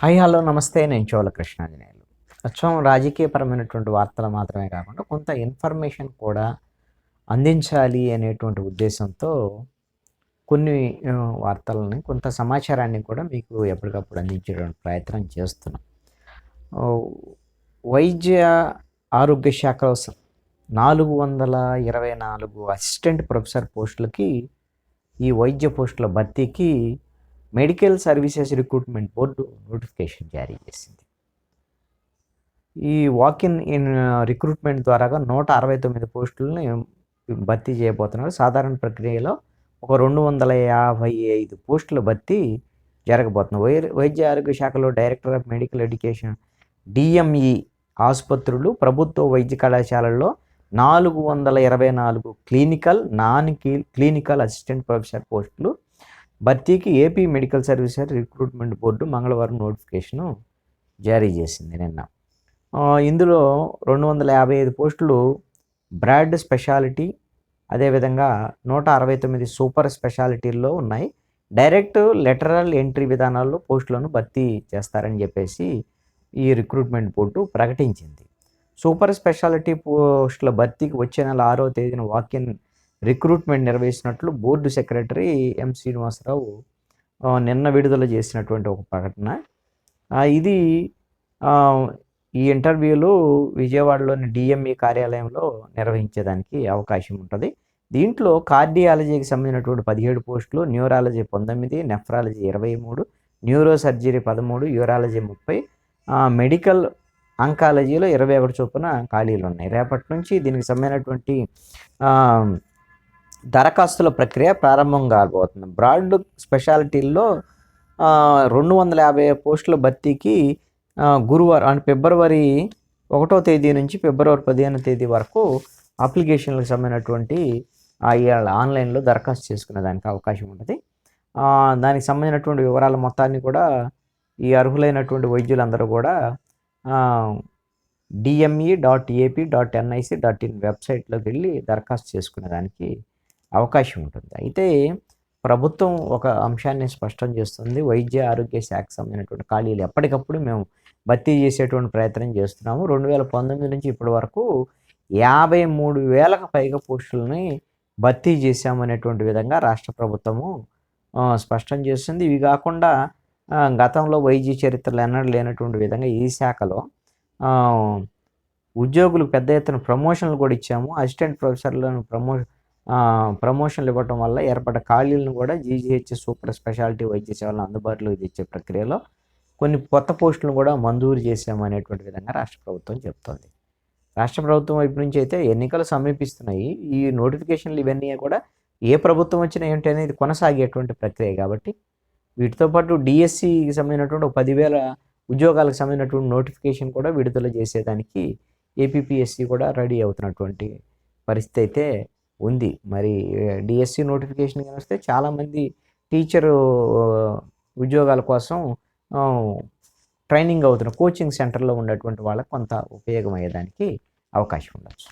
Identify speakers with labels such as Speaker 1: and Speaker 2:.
Speaker 1: Hi hello నమస్తే. నేను చోళ కృష్ణాంజనేయులు. అచ్చం రాజకీయపరమైనటువంటి వార్తలు మాత్రమే కాకుండా కొంత ఇన్ఫర్మేషన్ కూడా అందించాలి అనేటువంటి ఉద్దేశంతో కొన్ని వార్తలని, కొంత సమాచారాన్ని కూడా మీకు ఎప్పటికప్పుడు అందించేటువంటి ప్రయత్నం చేస్తున్నాం. వైద్య ఆరోగ్య శాఖలో 424 అసిస్టెంట్ ప్రొఫెసర్ పోస్టులకి, ఈ వైద్య పోస్టుల భర్తీకి medical services recruitment board notification జారీ చేసింది. ఈ ఇన్ రిక్రూట్మెంట్ ద్వారాగా 169 పోస్టులని భర్తీ చేయబోతున్నారు. సాధారణ ప్రక్రియలో ఒక 255 పోస్టుల భర్తీ జరగబోతుంది. వైద్య ఆరోగ్య శాఖలో director of medical education DME ఆసుపత్రులు, ప్రభుత్వ వైద్య కళాశాలల్లో 424 clinical, non clinical assistant professor పోస్టులు భర్తీకి AP medical services recruitment board మంగళవారం నోటిఫికేషను జారీ చేసింది నిన్న. ఇందులో 255 పోస్టులు బ్రాడ్ స్పెషాలిటీ, అదేవిధంగా 169 సూపర్ స్పెషాలిటీల్లో ఉన్నాయి. డైరెక్ట్ లెటరల్ ఎంట్రీ విధానాల్లో పోస్టులను భర్తీ చేస్తారని చెప్పేసి ఈ రిక్రూట్మెంట్ బోర్డు ప్రకటించింది. సూపర్ స్పెషాలిటీ పోస్టుల భర్తీకి వచ్చే నెల 6వ తేదీన వాకిన్ రిక్రూట్మెంట్ నిర్వహిస్తున్నట్లు బోర్డు సెక్రటరీ ఎం శ్రీనివాసరావు నిన్న విడుదల చేసినటువంటి ఒక ప్రకటన. ఇది ఈ ఇంటర్వ్యూలు విజయవాడలోని డిఎంఈ కార్యాలయంలో నిర్వహించేదానికి అవకాశం ఉంటుంది. దీంట్లో కార్డియాలజీకి సంబంధించినటువంటి 17 పోస్టులు, neurology 19, nephrology 23, neuro surgery 13, urology 30, medical అంకాలజీలో 21 చొప్పున ఖాళీలు ఉన్నాయి. రేపటి నుంచి దీనికి సంబంధించినటువంటి దరఖాస్తుల ప్రక్రియ ప్రారంభం కాబోతుంది. బ్రాడ్ స్పెషాలిటీల్లో 250 పోస్టుల భర్తీకి గురువారం అంటే ఫిబ్రవరి 1వ తేదీ నుంచి ఫిబ్రవరి 15వ తేదీ వరకు అప్లికేషన్లకు సంబంధించినటువంటి ఆన్లైన్లో దరఖాస్తు చేసుకునే దానికి అవకాశం ఉంటుంది. దానికి సంబంధించినటువంటి వివరాల మొత్తాన్ని కూడా ఈ అర్హులైనటువంటి వైద్యులందరూ కూడా dme.ap.nic.in వెబ్సైట్లోకి వెళ్ళి దరఖాస్తు చేసుకునే దానికి అవకాశం ఉంటుంది. అయితే ప్రభుత్వం ఒక అంశాన్ని స్పష్టం చేస్తుంది. వైద్య ఆరోగ్య శాఖకు సంబంధించినటువంటి ఖాళీలు ఎప్పటికప్పుడు మేము భర్తీ చేసేటువంటి ప్రయత్నం చేస్తున్నాము. 2019 నుంచి ఇప్పటి వరకు 53,000కు పైగా పోస్టులని భర్తీ చేశామనేటువంటి విధంగా రాష్ట్ర ప్రభుత్వము స్పష్టం చేస్తుంది. ఇవి కాకుండా గతంలో వైద్య చరిత్రలు ఎన్నడూ లేనటువంటి విధంగా ఈ శాఖలో ఉద్యోగులకు పెద్ద ఎత్తున ప్రమోషన్లు కూడా ఇచ్చాము. అసిస్టెంట్ ప్రొఫెసర్లను ప్రమోషన్లు ఇవ్వటం వల్ల ఏర్పడ్డ ఖాళీలను కూడా జీజీహెచ్ సూపర్ స్పెషాలిటీ వైద్య సేవలను అందుబాటులోకి తెచ్చే ప్రక్రియలో కొన్ని కొత్త పోస్టులను కూడా మంజూరు చేశాము అనేటువంటి విధంగా రాష్ట్ర ప్రభుత్వం చెప్తోంది. రాష్ట్ర ప్రభుత్వం వైపు నుంచి అయితే ఎన్నికలు సమీపిస్తున్నాయి. ఈ నోటిఫికేషన్లు ఇవన్నీ కూడా ఏ ప్రభుత్వం వచ్చినా ఏంటి అనేది కొనసాగేటువంటి ప్రక్రియ కాబట్టి వీటితో పాటు డిఎస్సికి సంబంధించినటువంటి 10,000 ఉద్యోగాలకు సంబంధించినటువంటి నోటిఫికేషన్ కూడా విడుదల చేసేదానికి ఏపీపీఎస్సి కూడా రెడీ అవుతున్నటువంటి పరిస్థితి అయితే ఉంది. మరి డిఎస్సి నోటిఫికేషన్ కానీ వస్తే చాలామంది టీచరు ఉద్యోగాల కోసం ట్రైనింగ్ అవుతున్న కోచింగ్ సెంటర్లో ఉన్నటువంటి వాళ్ళకి కొంత ఉపయోగం అయ్యేదానికి అవకాశం ఉండొచ్చు.